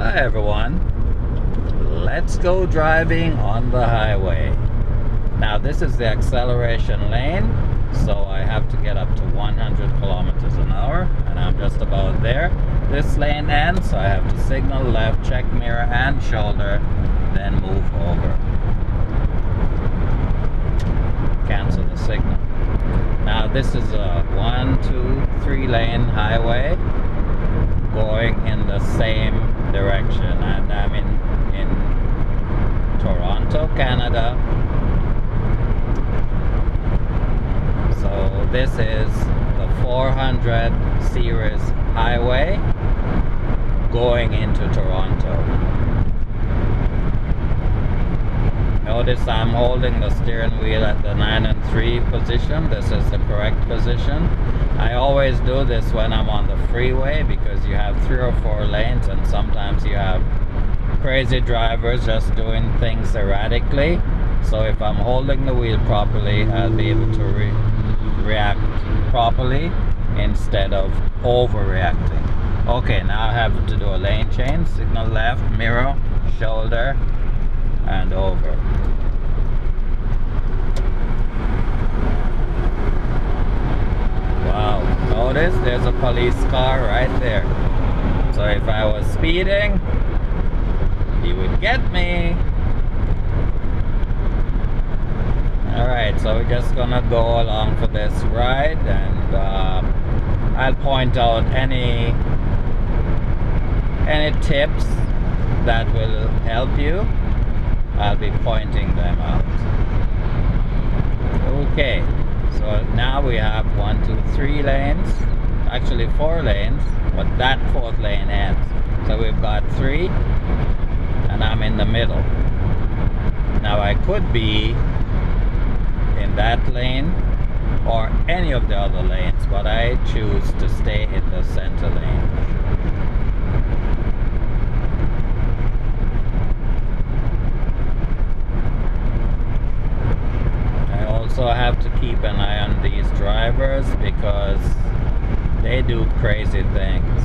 Hi everyone, let's go driving on the highway. Now this is the acceleration lane, so I have to get up to 100 kilometers an hour, and I'm just about there. This lane ends, so I have to signal left, check mirror and shoulder, then move over. Cancel the signal. Now this is a 1, 2, 3 lane highway going in the same direction, and I'm in Toronto, Canada. So this is the 400 series highway going into Toronto. Notice I'm holding the steering wheel at the 9 and 3 position. This is the correct position. I always do this when I'm on the freeway because you have 3 or 4 lanes and sometimes you have crazy drivers just doing things erratically. So if I'm holding the wheel properly, I'll be able to react properly instead of overreacting. Okay, now I have to do a lane change. Signal left, mirror, shoulder, and over. Wow, notice there's a police car right there. So if I was speeding, he would get me. Alright, so we're just gonna go along for this ride, and I'll point out any tips that will help you. I'll be pointing them out. Okay, so now we have 1, 2, 3 lanes, actually 4 lanes, but that 4th lane ends. So we've got 3, and I'm in the middle. Now I could be in that lane or any of the other lanes, but I choose to stay in the center lane. Also have to keep an eye on these drivers because they do crazy things,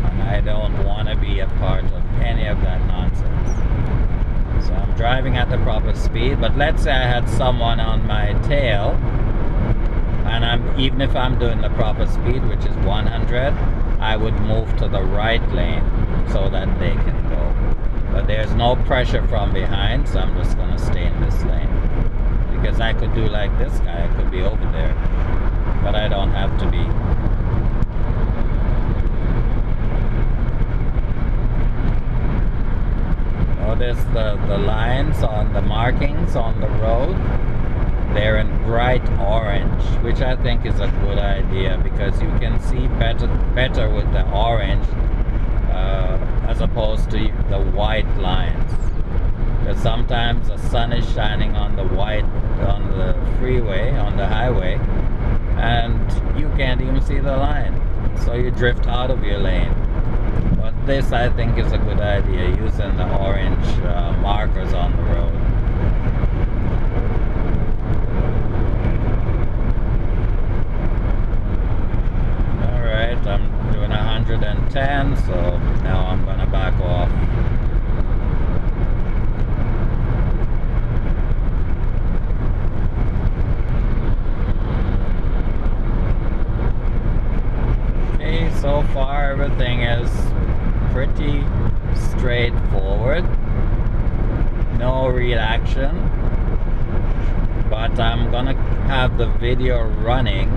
and I don't want to be a part of any of that nonsense. So I'm driving at the proper speed, but let's say I had someone on my tail, and even if I'm doing the proper speed, which is 100, I would move to the right lane so that they can go. But there's no pressure from behind, so I'm just going to stay in this lane. Because I could do like this guy, I could be over there, but I don't have to be. Notice the lines on the markings on the road, they're in bright orange, which I think is a good idea because you can see better with the orange as opposed to the white lines. Because sometimes the sun is shining on the white, on the freeway, on the highway, and you can't even see the line. So you drift out of your lane. But this, I think, is a good idea, using the orange markers on the road. Alright, I'm doing 110, so now I'm gonna back off. So far everything is pretty straightforward, no real action, but I'm gonna have the video running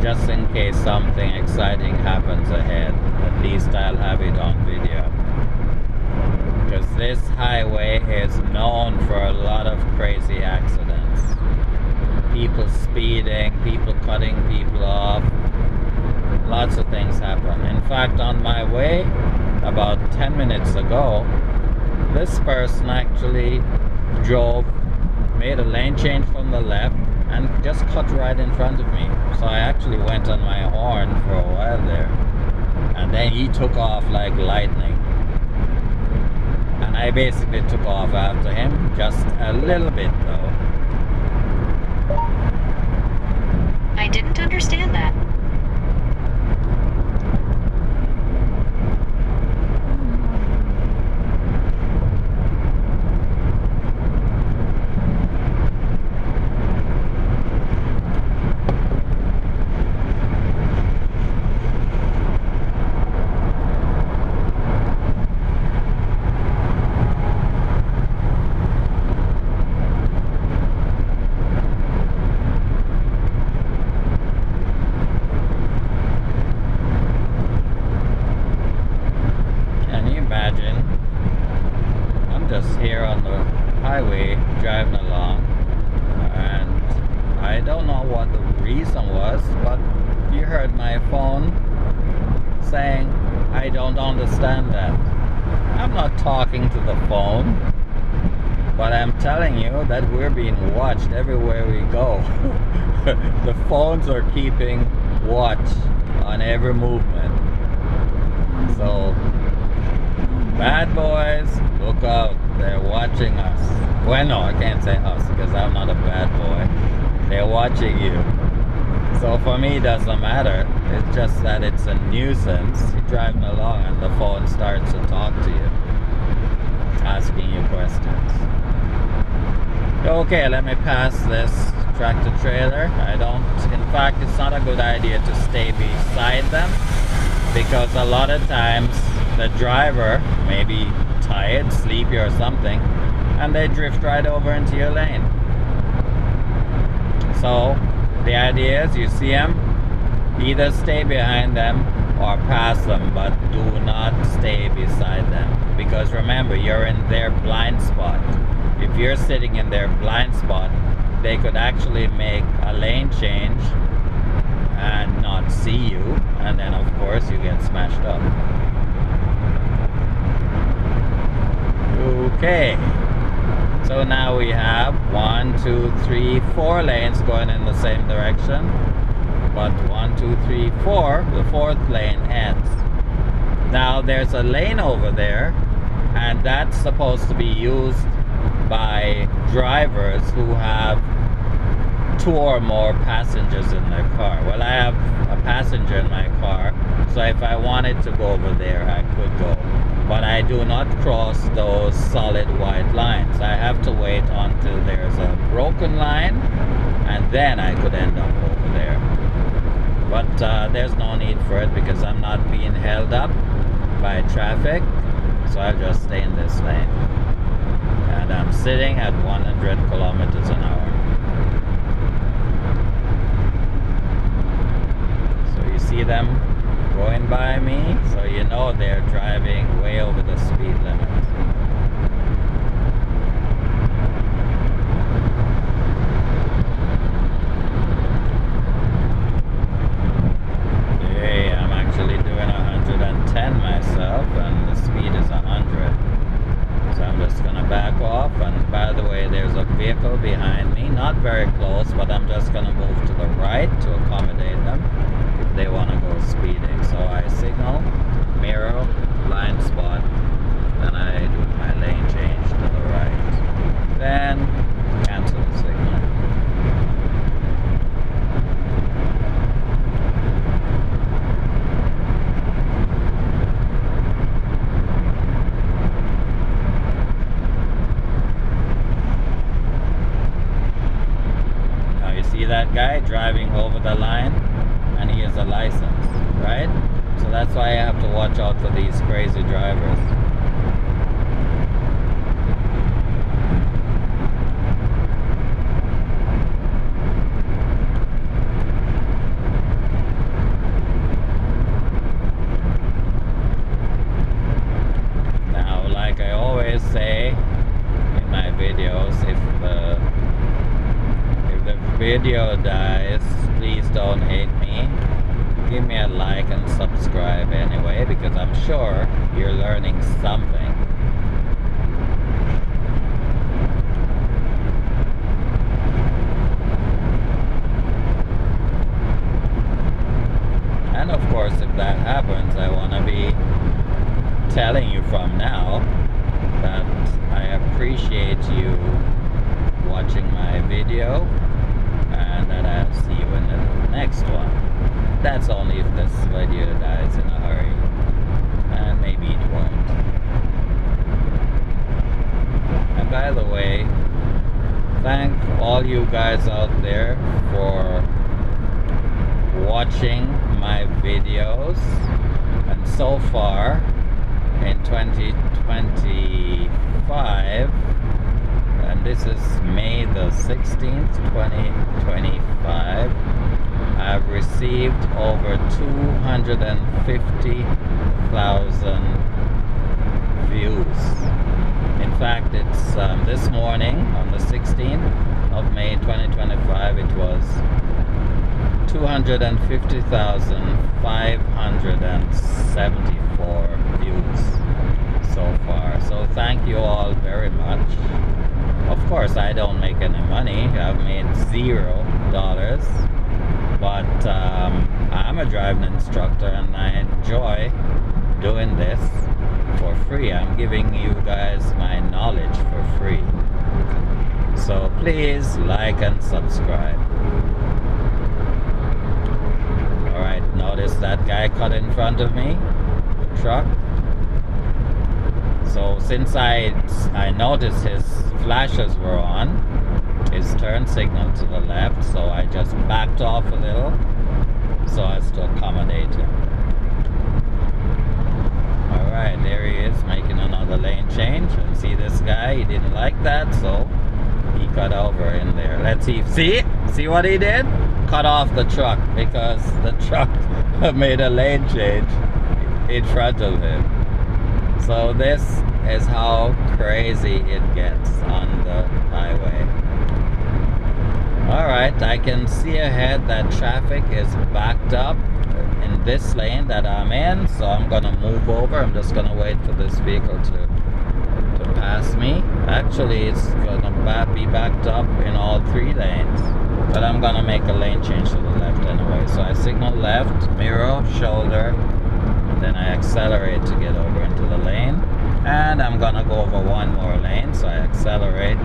just in case something exciting happens ahead. At least I'll have it on video, because this highway is known for a lot of crazy accidents. People speeding, people cutting people off. Lots of things happen. In fact, on my way about 10 minutes ago, this person actually made a lane change from the left and just cut right in front of me. So I actually went on my horn for a while there, and then he took off like lightning, and I basically took off after him, just a little bit though. I didn't understand that. highway driving along, and I don't know what the reason was, but you heard my phone saying, I don't understand that. I'm not talking to the phone, but I'm telling you that we're being watched everywhere we go. The phones are keeping watch on every movement. So, bad boys, look out, they're watching us. Well, no, I can't say us because I'm not a bad boy. They're watching you. So for me, it doesn't matter. It's just that it's a nuisance. You're driving along and the phone starts to talk to you, asking you questions. Okay, let me pass this tractor trailer. In fact, it's not a good idea to stay beside them, because a lot of times the driver may be tired, sleepy or something, and they drift right over into your lane. So the idea is you see them, either stay behind them or pass them, but do not stay beside them, because remember, you're in their blind spot. If you're sitting in their blind spot, they could actually make a lane change and not see you, and then of course you get smashed up. Okay, so now we have 1, 2, 3, 4 lanes going in the same direction, but 1, 2, 3, 4, the fourth lane ends. Now there's a lane over there, and that's supposed to be used by drivers who have 2 or more passengers in their car. Well, I have a passenger in my car, so if I wanted to go over there, I could go. But I do not cross those solid white lines. I have to wait until there's a broken line, and then I could end up over there. But there's no need for it, because I'm not being held up by traffic, so I'll just stay in this lane. And I'm sitting at 100 kilometers an hour. So you see them going by me, so you know they're driving way over the speed limit. Okay, I'm actually doing 110 myself, and the speed is 100. So I'm just gonna back off, and by the way, there's a vehicle behind me, not very close, but I'm just gonna move to the right to accommodate them if they want to go speeding. So I signal, mirror, blind spot, then I do my lane change to the right, then cancel the signal. See that guy driving over the line, and he has a license, right? So that's why I have to watch out for these crazy drivers. Now, like I always say in my videos, if the video dies, please don't hate me. Give me a like and subscribe anyway, because I'm sure you're learning something. And of course, if that happens, I want to be telling you from now that I appreciate you watching my video, and that I'll see you in the next one. That's only if this video dies in a hurry, and maybe it won't. And by the way, thank all you guys out there for watching my videos, and so far in 2025, and this is May the 16th, 2025, I've received over 250,000 views. In fact, it's this morning on the 16th of May 2025, it was 250,574 views so far. So thank you all very much. Of course, I don't make any money. I've made $0, but I'm a driving instructor and I enjoy doing this for free. I'm giving you guys my knowledge for free. So please like and subscribe. Alright, notice that guy cut in front of me, the truck. So since I noticed his flashes were on, his turn signal to the left, so I just backed off a little so as to accommodate him. Alright, there he is making another lane change. And see this guy, he didn't like that, so he cut over in there. Let's see. See what he did? Cut off the truck because the truck made a lane change in front of him. So this is how crazy it gets on the highway. Alright, I can see ahead that traffic is backed up in this lane that I'm in, so I'm gonna move over. I'm just gonna wait for this vehicle to pass me. Actually, it's gonna be backed up in all 3 lanes, but I'm gonna make a lane change to the left anyway. So I signal left, mirror, shoulder, then I accelerate to get over into the lane, and I'm gonna go over 1 more lane, so I accelerate,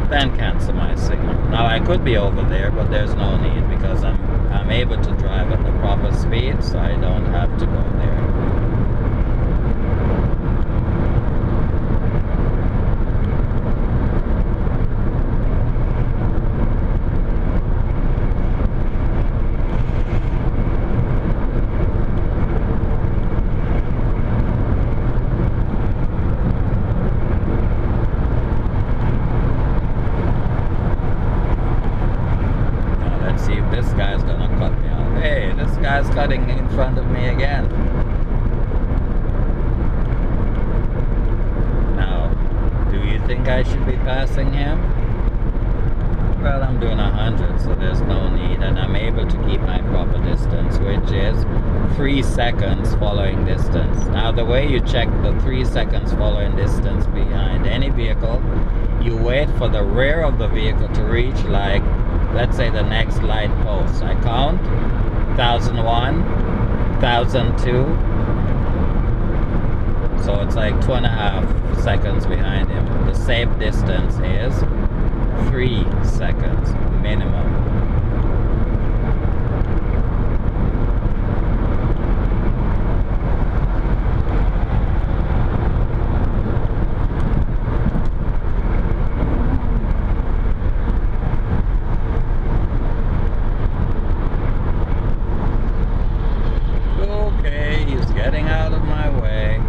then cancel my signal. Now I could be over there, but there's no need because I'm able to drive at the proper speed, so I don't have to go there. This guy's gonna cut me off. Hey, this guy's cutting in front of me again. Now, do you think I should be passing him? Well, I'm doing 100, so there's no need, and I'm able to keep my proper distance, which is 3 seconds following distance. Now, the way you check the 3 seconds following distance behind any vehicle, you wait for the rear of the vehicle to reach, like, let's say the next light post. I count 1001, 1002. So it's like 2.5 seconds behind him. The safe distance is 3 seconds minimum. Getting out of my way.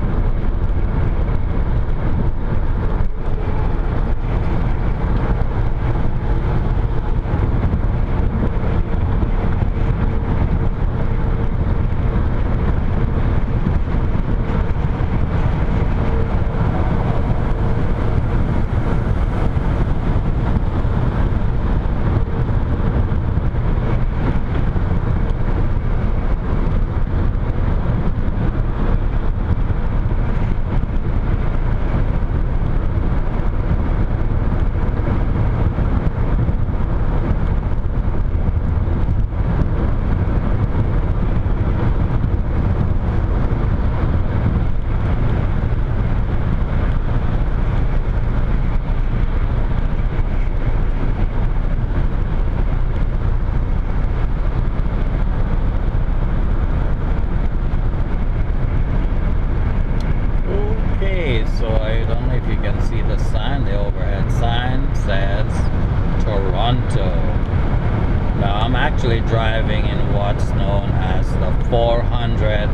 actually driving in what's known as the 400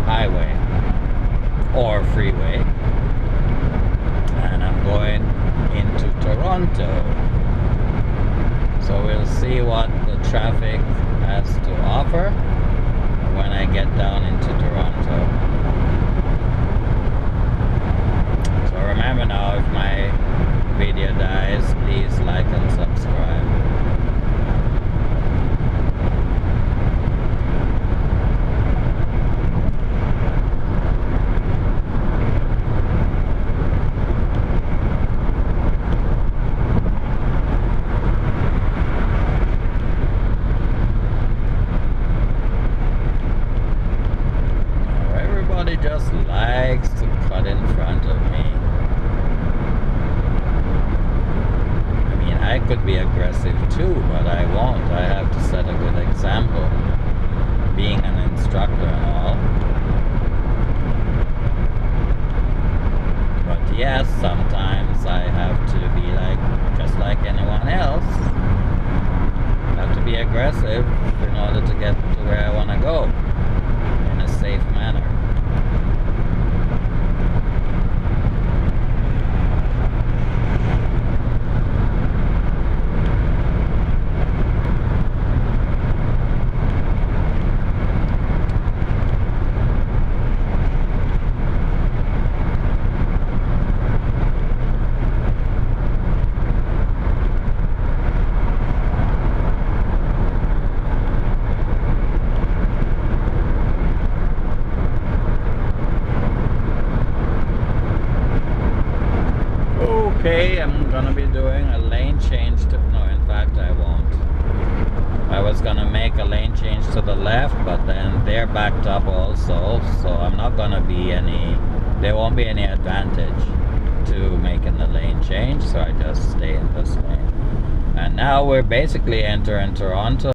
highway or freeway, and I'm going into Toronto, so we'll see what the traffic has to offer when I get down into Toronto. just likes to cut in front of me. I mean, I could be aggressive too, but I won't. I have to set a good example, being an instructor and all. But yes, sometimes I have to be just like anyone else. I have to be aggressive in order to get to where I want to go in a safe manner. Okay, I'm gonna be doing a lane change no, in fact I won't. I was gonna make a lane change to the left, but then they're backed up also, so I'm not gonna be there won't be any advantage to making the lane change, so I just stay in this lane. And now we're basically entering Toronto.